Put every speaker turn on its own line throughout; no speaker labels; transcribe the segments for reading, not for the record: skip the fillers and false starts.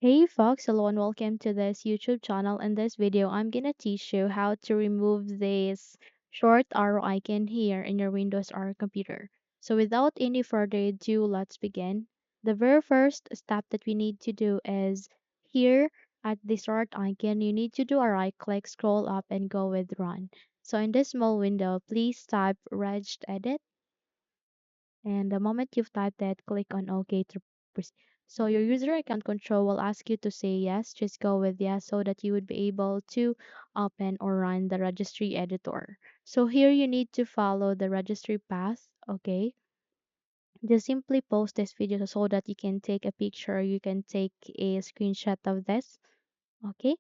Hey folks, hello and welcome to this YouTube channel. In this video, I'm gonna teach you how to remove this short arrow icon here in your Windows or computer. So without any further ado, let's begin. The very first step that we need to do is here at the start icon, you need to do a right click, scroll up and go with run. So in this small window, please type regedit, and the moment you've typed that, click on OK to proceed. So your user account control will ask you to say yes. Just go with yes so that you would be able to open or run the registry editor. So here you need to follow the registry path. Okay. Just simply post this video so that you can take a picture. You can take a screenshot of this. Okay.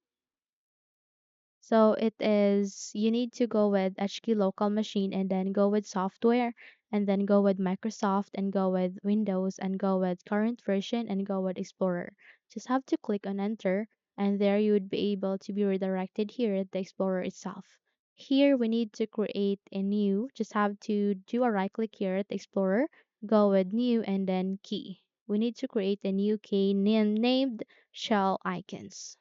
So it is, you need to go with HK local machine and then go with software and then go with Microsoft and go with Windows and go with current version and go with Explorer. Just have to click on enter and there you would be able to be redirected here at the Explorer itself. Here we need to create a new, just have to do a right click here at the Explorer, go with new and then key. We need to create a new key named shell icons.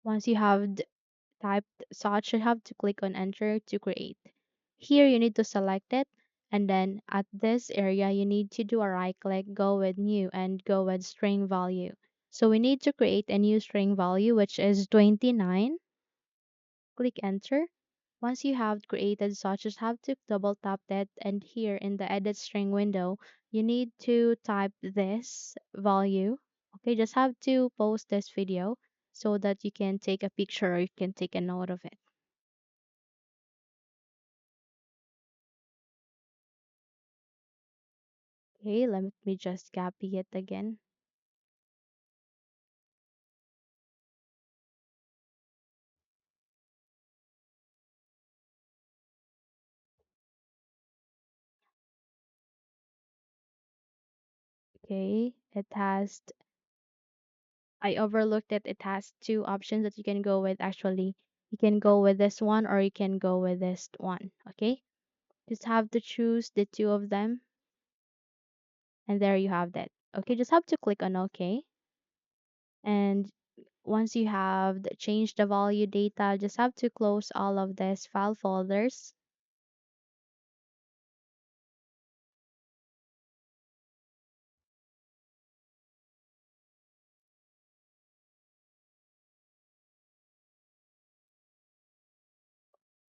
Once you have typed such, you have to click on enter to create. Here you need to select it and then at this area you need to do a right click, go with new and go with string value. So we need to create a new string value which is 29. Click enter. Once you have created such, just have to double tap that and here in the edit string window you need to type this value. Okay, just have to post this video so that you can take a picture or you can take a note of it. Okay, let me just copy it again. Okay, I overlooked it. It has two options that you can go with actually. You can go with this one or you can go with this one. Okay, just have to choose the two of them and there you have that. Okay, just have to click on OK. And once you have changed the value data, just have to close all of these file folders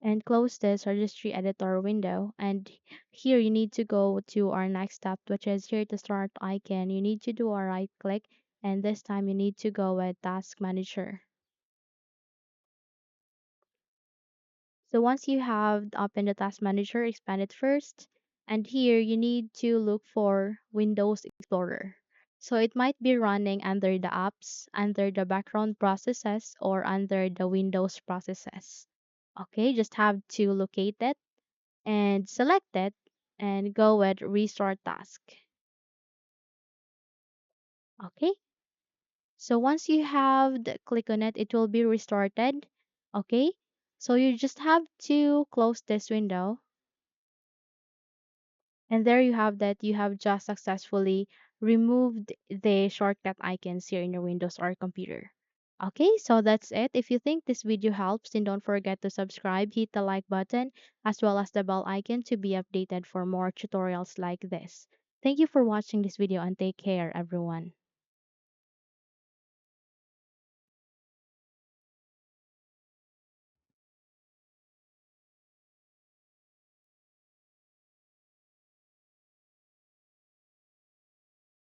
and close this registry editor window. And here you need to go to our next step, which is here to start icon. You need to do a right click and this time you need to go with task manager. So once you have opened the task manager, expand it first. And here you need to look for Windows Explorer. So it might be running under the apps, under the background processes, or under the Windows processes. Okay, just have to locate it and select it and go with restart task. Okay, so once you have click on it, it will be restarted. Okay, so you just have to close this window and there you have that you have just successfully removed the shortcut icons here in your Windows or computer. Okay, so that's it. If you think this video helps, then don't forget to subscribe, hit the like button, as well as the bell icon to be updated for more tutorials like this. Thank you for watching this video and take care, everyone.